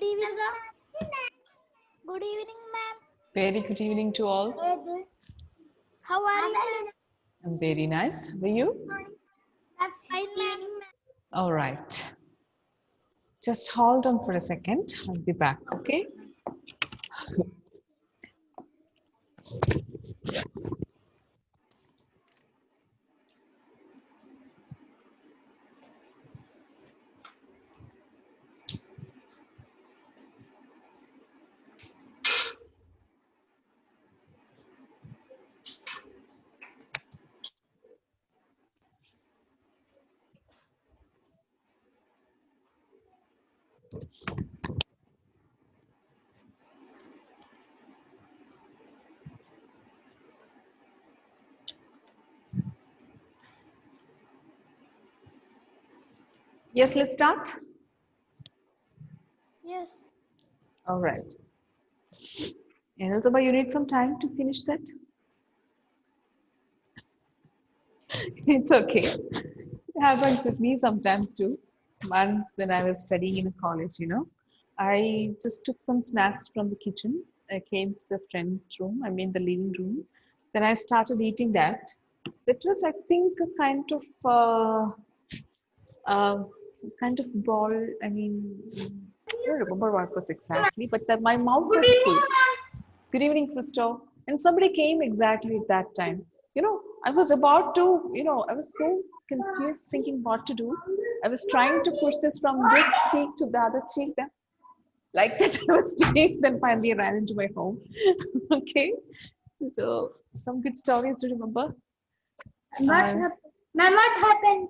Good evening. Good evening, ma'am. Very good evening to all. How are you, ma'am? I'm very nice. How are you? Fine, ma'am. All right. Just hold on for a second. I'll be back, okay? Yes, let's start. Yes. All right. And Elzaba, you need some time to finish that? It's okay. It happens with me sometimes too. Once when I was studying in a college, I just took some snacks from the kitchen. I came to the friend's room, I mean the living room. Then I started eating that. That was, I think, a uh, kind of ball. I mean, I don't remember what it was exactly, but my mouth was full. Good evening, Christo. And somebody came exactly at that time. I was about to, I was so confused thinking what to do. I was trying to push this from this cheek to the other cheek. Then, like that, I was doing. Then finally, I ran into my home. Okay. So, some good stories to remember. Ma'am, what happened?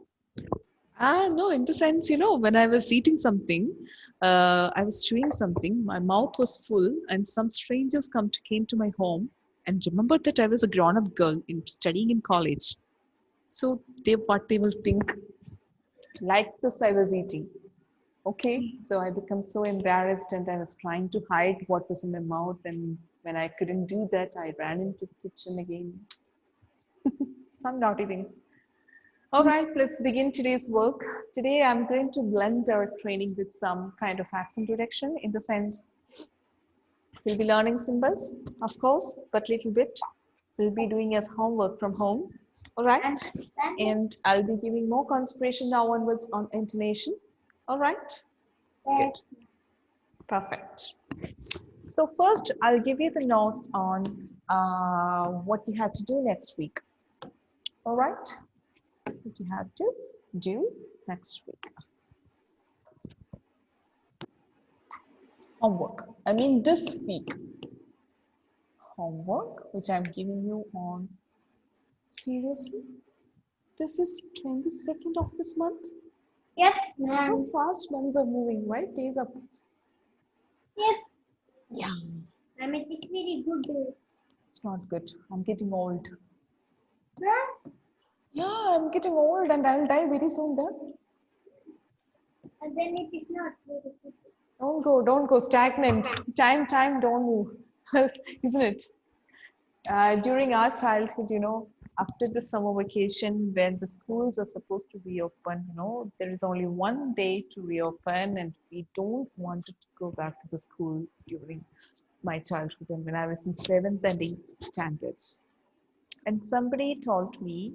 No, in the sense, when I was eating something, I was chewing something, my mouth was full, and some strangers came to my home and remembered that I was a grown-up girl studying in college. So what they will think, like this I was eating. Okay, so I become so embarrassed and I was trying to hide what was in my mouth. And when I couldn't do that, I ran into the kitchen again. Some naughty things. All right, let's begin today's work. Today, I'm going to blend our training with some kind of accent reduction in the sense we'll be learning symbols, of course, but little bit. We'll be doing as homework from home. All right, and I'll be giving more concentration now onwards on intonation. All right, good, perfect. So first, I'll give you the notes on what you have to do next week. All right, what you have to do next week. Homework. I mean this week. Homework, which I'm giving you on. Seriously? This is 22nd of this month? Yes, How ma'am. fast months are moving, right? Days are. Yes. Yeah. Ma'am, it is very good. It's not good. I'm getting old. Ma'am? Yeah, I'm getting old and I'll die very soon then. And then it is not very good. Don't go stagnant. Time, don't move. Isn't it? During our childhood, after the summer vacation, when the schools are supposed to reopen, there is only one day to reopen, and we don't want to go back to the school during my childhood and when I was in 7th and 8th standards. And somebody told me,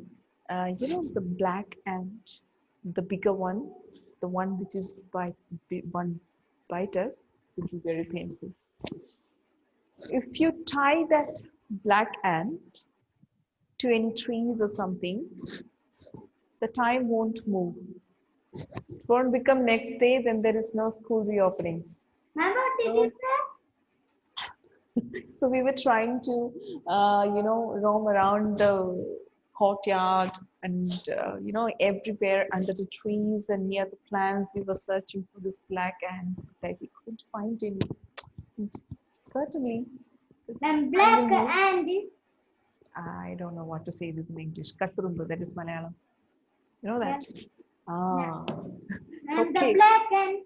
the black ant, the bigger one, the one which is one bite us, will be very painful. If you tie that black ant to any trees or something, the time won't move. It won't become next day, then there is no school reopenings. Ma'am, what did you say? So we were trying to, roam around the courtyard and, everywhere under the trees and near the plants. We were searching for this black ants, but we couldn't find any. And certainly. Ma'am, black and I don't know what to say this in English. Katturumbu, that is Malayalam. You know that? Ah. and Okay. the black and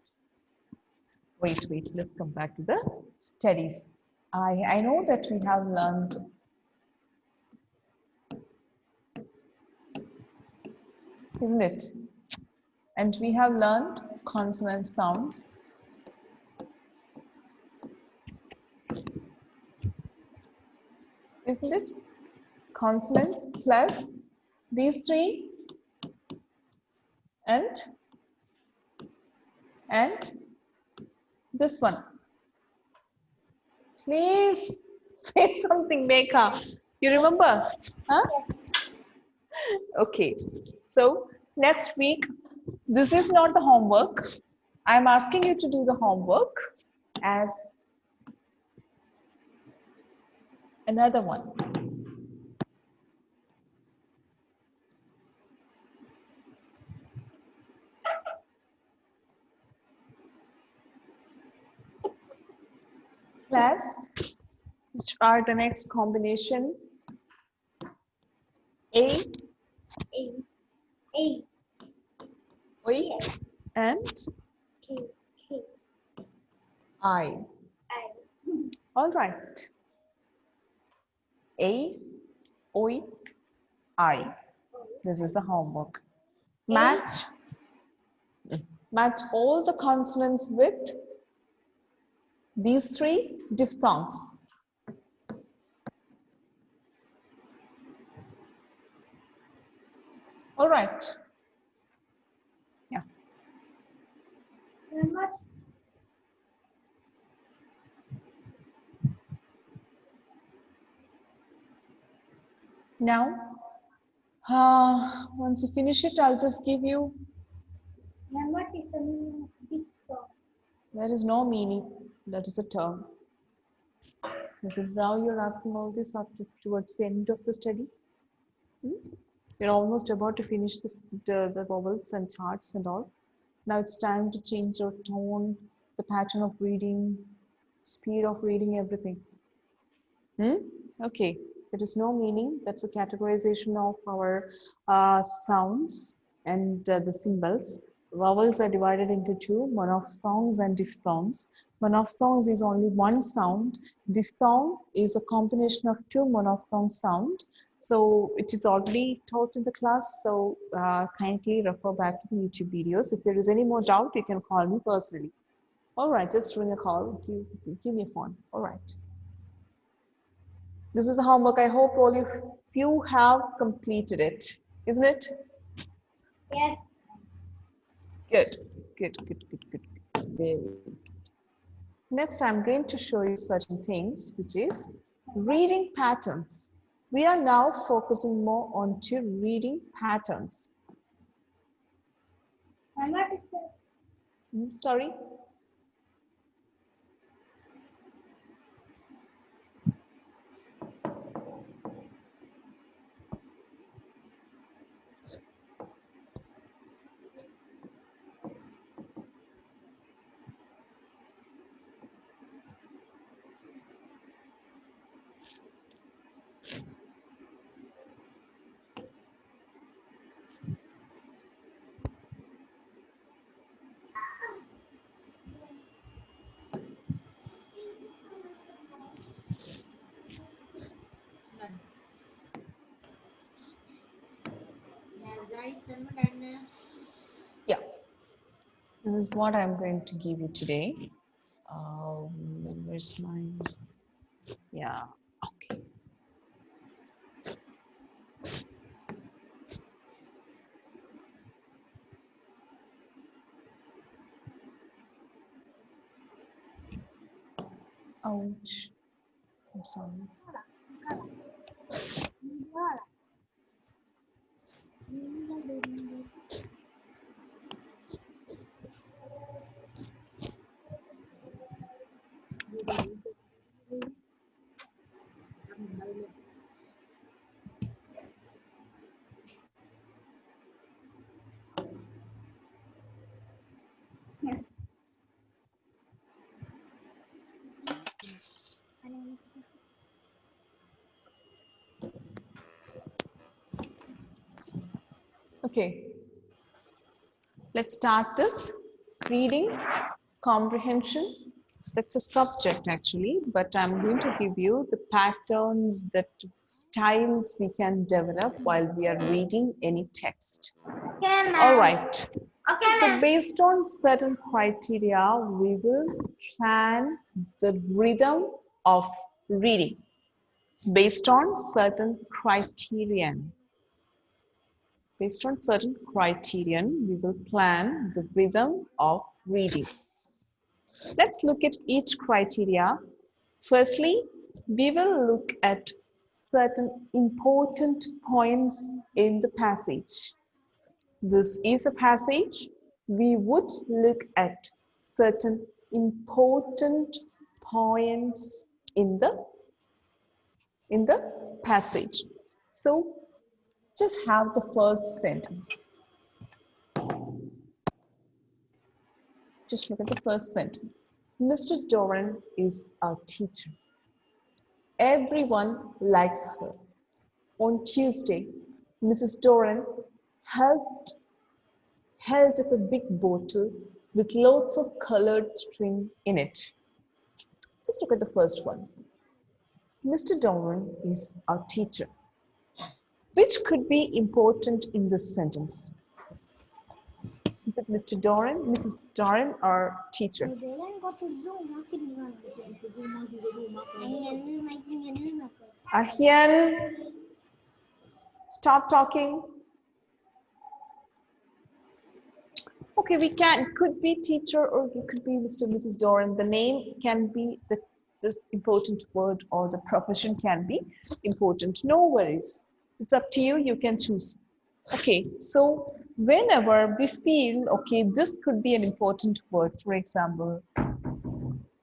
Wait, let's come back to the studies. I know that we have learned isn't it? And we have learned consonant sounds. isn't it? Consonants plus these three and this one. Please say something, Meka. You remember? Huh? Yes. Okay. So next week, this is not the homework. I'm asking you to do the homework as another one. Class, which are the next combination? A, A. A. Oi, and K. K. I. I. All right. A, Oi, I. This is the homework. Match all the consonants with these three diphthongs. All right. Yeah. Remember? Now, once you finish it, I'll just give you. What is the meaning of big dog? There is no meaning. That is a term. Is it now you're asking all this up towards the end of the studies? You're almost about to finish this, the vowels and charts and all. Now it's time to change your tone, the pattern of reading, speed of reading, everything. Okay, there is no meaning. That's a categorization of our sounds and the symbols. Vowels are divided into two, monophthongs and diphthongs. Monophthongs is only one sound. Diphthong is a combination of two monophthong sound. So it is already taught in the class. So kindly refer back to the YouTube videos. If there is any more doubt, you can call me personally. All right, just ring a call. Give me a phone. All right. This is the homework. I hope all of you have completed it, isn't it? Yes. Good. Very good. Next, I'm going to show you certain things, which is reading patterns. We are now focusing more on to reading patterns. What is the Sorry? Yeah. This is what I'm going to give you today. Where's mine? Yeah. Okay. Ouch. I'm sorry. Okay. Let's start this reading comprehension. That's a subject actually, but I'm going to give you the patterns, that styles we can develop while we are reading any text. Okay, All right. Okay, So based on certain criteria, we will plan the rhythm of reading. based on certain criterion. Based on certain criterion, we will plan the rhythm of reading. Let's look at each criteria. Firstly, we will look at certain important points in the passage. This is a passage. We would look at certain important points in the passage. So just have the first sentence. Just look at the first sentence. Mr. Doran is our teacher. Everyone likes her. On Tuesday, Mrs. Doran held up a big bottle with lots of colored string in it. Just look at the first one. Mr. Doran is our teacher. Which could be important in this sentence? Is it Mr. Doran, Mrs. Doran, or teacher? Ahyan, stop talking. Okay, we could be teacher or it could be Mr. and Mrs. Doran. The name can be the important word or the profession can be important. No worries. It's up to you. You can choose. Okay, so whenever we feel, okay, this could be an important word, for example,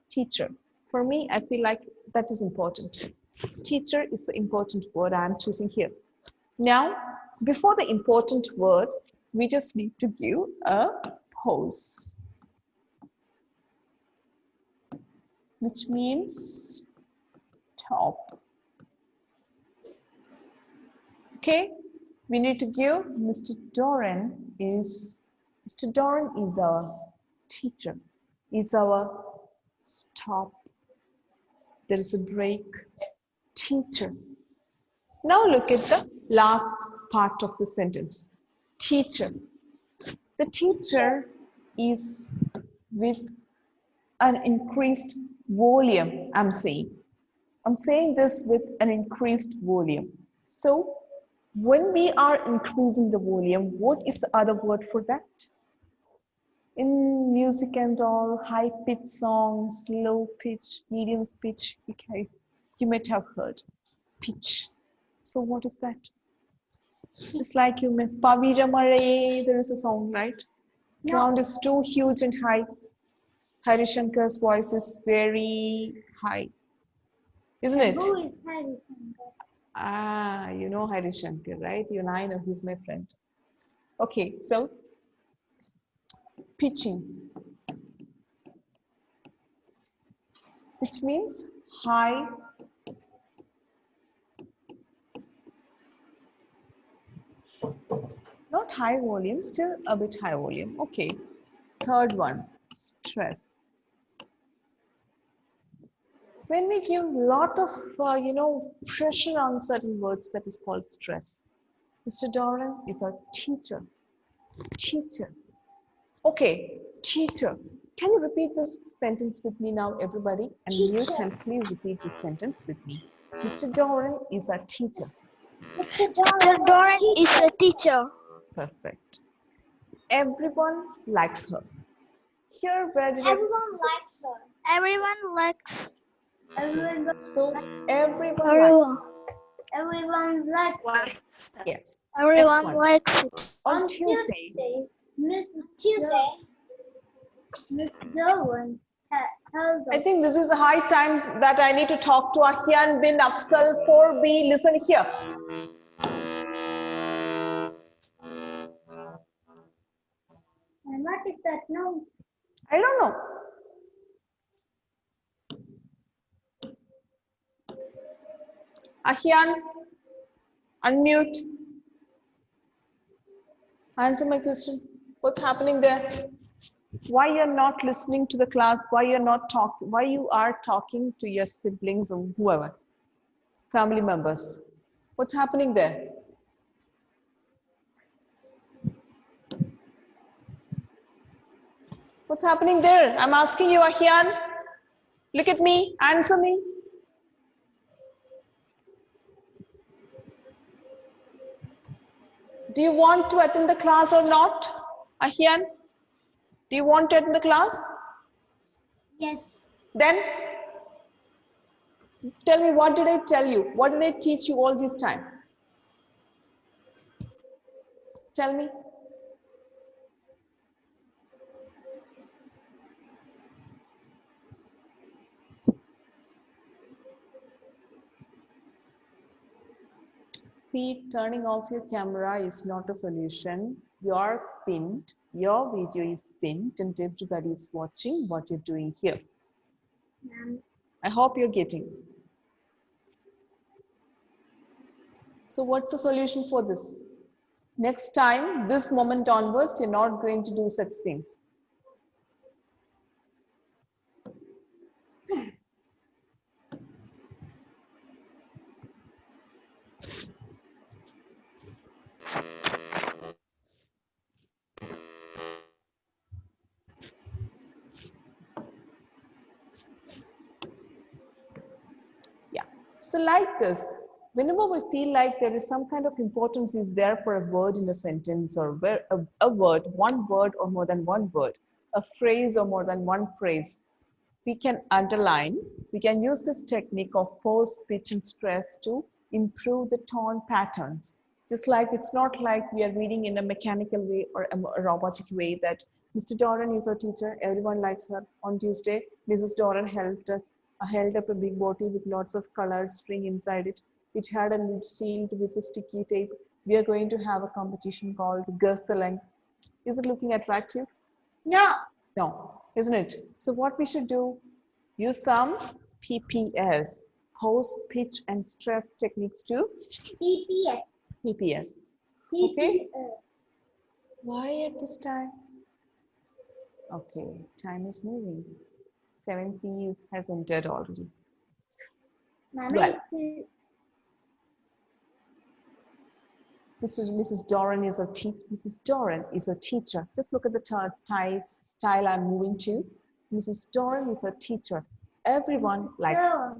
teacher. For me, I feel like that is important. Teacher is the important word I'm choosing here. Now, before the important word, we just need to give a pause, which means stop. Okay, we need to give Mr. Doran is our teacher, is our stop. There is a break. Teacher. Now look at the last part of the sentence. Teacher. The teacher is with an increased volume, I'm saying. I'm saying this with an increased volume. So when we are increasing the volume, what is the other word for that? In music and all, high pitch songs, low pitch, medium pitch, okay, you might have heard pitch. So what is that? Just like you may Paviramare, there is a song, right? No. Sound is too huge and high. Harishankar's voice is very high, isn't it? Who is Harishankar? Ah, you know Harishankar, right? You and I know he's my friend. Okay, so pitching, which means high, not high volume, still a bit high volume. Okay, third one, stress. When we give a lot of, pressure on certain words, that is called stress. Mr. Doran is our teacher. Teacher. Okay, teacher. Can you repeat this sentence with me now, everybody? And mute and please repeat this sentence with me. Mr. Doran is our teacher. Mr. Doran is a teacher. Perfect. Everyone likes her. Here, where did Everyone likes her. Everyone likes. So everyone likes her. Yes. Everyone likes it. On Tuesday, Miss Doran tells us. I think this is a high time that I need to talk to Ahyan bin Afzal 4B. Listen here. And what is that noise? I don't know. Ahyan, unmute. Answer my question. What's happening there? Why you're not listening to the class? Why you're not talking? Why you are talking to your siblings or whoever, family members? What's happening there? What's happening there? I'm asking you, Ahyan. Look at me. Answer me. Do you want to attend the class or not? Ahian, do you want to attend the class? Yes. Then tell me, what did I tell you? What did I teach you all this time? Tell me. See, turning off your camera is not a solution. You're pinned, your video is pinned, and everybody is watching what you're doing here. Ma'am. I hope you're getting. So what's the solution for this? Next time, this moment onwards, you're not going to do such things. Yeah. So like this, whenever we feel like there is some kind of importance is there for a word in a sentence, or a word, one word or more than one word, a phrase or more than one phrase, we can underline. We can use this technique of pause, pitch, and stress to improve the tone patterns. Just like it's not like we are reading in a mechanical way or a robotic way that Mr. Doran is our teacher, everyone likes her. On Tuesday, Mrs. Doran held up a big bottle with lots of colored string inside it. It had a lid sealed with a sticky tape. We are going to have a competition called Guess the Length. Is it looking attractive? No. No, isn't it? So what we should do, use some PPS, pause, pitch, and stress techniques to PPS. PPS. Okay. Why at this time? Okay, time is moving. 7C has entered already. Ma'am, Well, Mrs. Doran is a Mrs. Doran is a teacher. Just look at the style I'm moving to. Mrs. Doran is a teacher. Everyone likes her.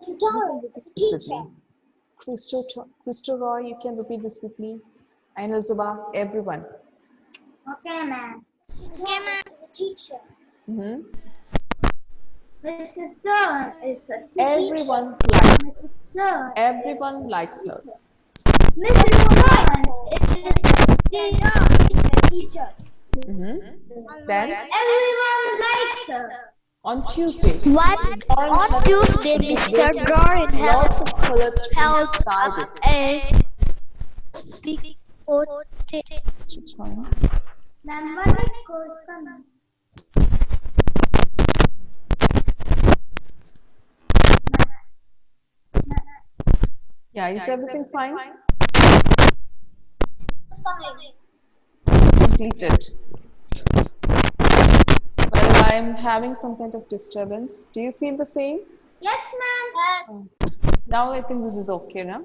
Mrs. Doran is a teacher. Christo Roy, you can repeat this with me. Ainul Zuba, everyone. Okay, ma'am. Okay, ma'am. Is a teacher. Mrs. Doran is a teacher. Everyone likes Mrs. Doran. Everyone likes her. Mrs. Doran is a teacher. Then Everyone likes her. on Tuesday, On Tuesday, Mr. Doran lots of colored held inside up it. a big potato. Ma'am, what is code coming? Yeah, is everything fine? Coming. Completed. Well, I'm having some kind of disturbance. Do you feel the same? Yes, ma'am. Yes. Now I think this is okay now.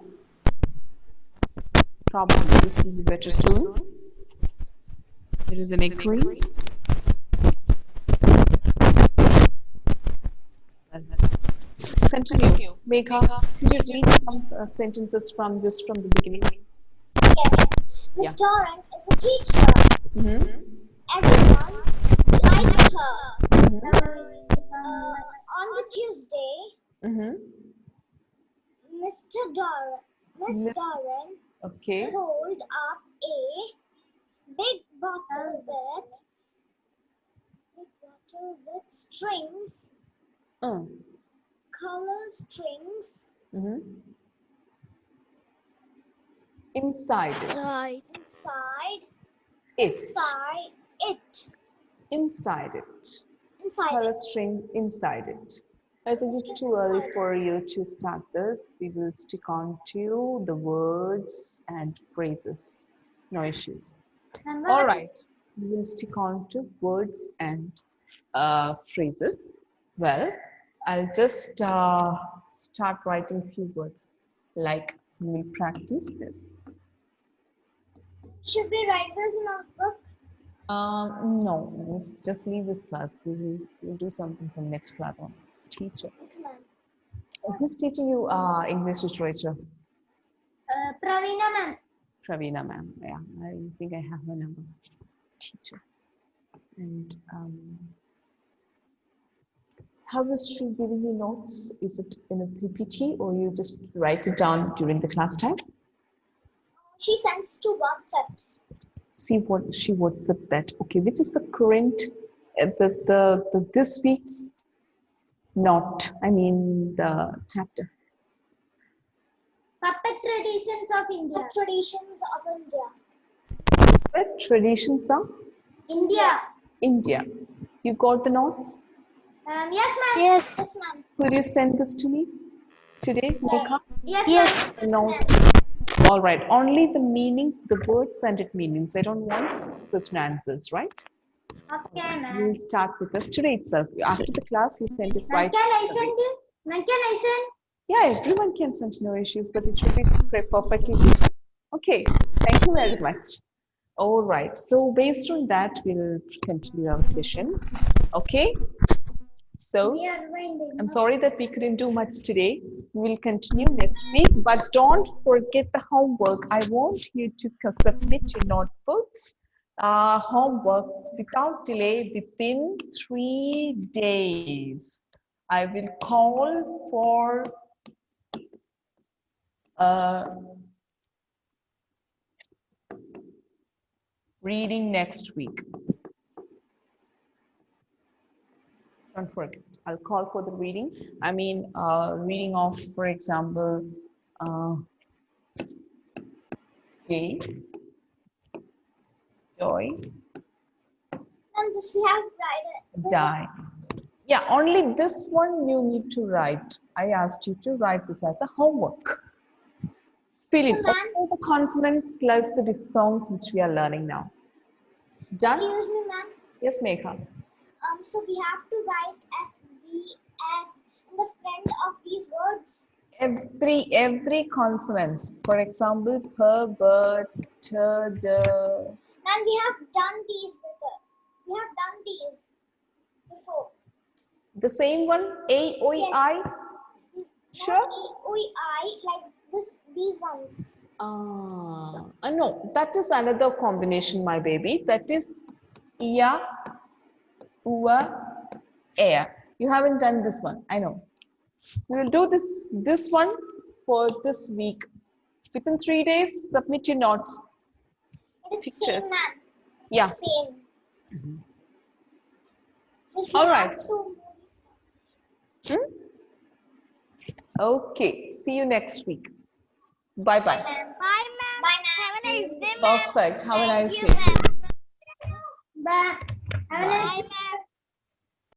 Probably this is better soon. There is an echoing. Continue. Megha, could you read some sentences from the beginning? Yes. Miss Yeah. Doran is a teacher. Everyone likes her. On the Tuesday, Miss Doran Okay. rolled up a big bottle with strings, color strings Inside it. Right. inside It. it. Inside it. Inside Color it. string inside it. I think it's too early for you to start this. We will stick on to the words and phrases. No issues. All right. We will stick on to words and phrases. Well, I'll just start writing a few words. Like, we will practice this. Should we write this in our book? No, just leave this class. We'll do something from next class on. Teacher. Okay, ma'am. Who's teaching you English literature? Pravina, ma'am. Pravina ma'am. Yeah, I think I have her number. Teacher. And how is she giving you notes? Is it in a PPT or you just write it down during the class time? She sends to WhatsApps. See what she WhatsApp that. Okay, which is the current, the this week's note? I mean the chapter. Puppet traditions of India. Puppet traditions of India. What traditions are? India. India. You got the notes? Yes, ma'am. Yes. Yes, ma'am. Could you send this to me today, Megha? Yes. Yes. Yes, No. ma'am. All right. Only the meanings, the words and its meanings. I don't want question answers, right? Okay, ma'am. We'll start with this today itself. After the class, you send it Ma'am, right can I away. send it? Ma'am, can I send? Yeah, everyone can send, no issues, but it should be perfectly written. Okay, thank you very much. All right, so based on that, we'll continue our sessions. Okay, so We are winding I'm up. sorry that we couldn't do much today. We will continue next week, but don't forget the homework. I want you to submit your notebooks, homeworks without delay within 3 days. I will call for reading next week. Don't forget. I'll call for the reading. I mean, reading of, for example, day, joy, Ma'am, this we have written. die. Yeah, only this one you need to write. I asked you to write this as a homework. Fill So, it. ma'am- All the consonants plus the diphthongs which we are learning now. Done? Excuse me, ma'am. Yes, Megha. So we have to write FVS in the front of these words. Every consonants. For example, p, b, t, d. Ma'am, we have done these before. We have done these before. The same one, A, O, Yes. I. Sure. I like this. These ones. No, that is another combination, my baby. That is ia, ua, air. You haven't done this one. I know. We will do this one for this week. Within 3 days, submit your notes. It is Pictures. same, ma'am. Yeah. Same. Just we All have right. to move this. Okay. See you next week. Bye bye. Bye, ma'am. Bye, ma'am. Have a nice day, Perfect. Have a nice day. Bye. Have a nice day.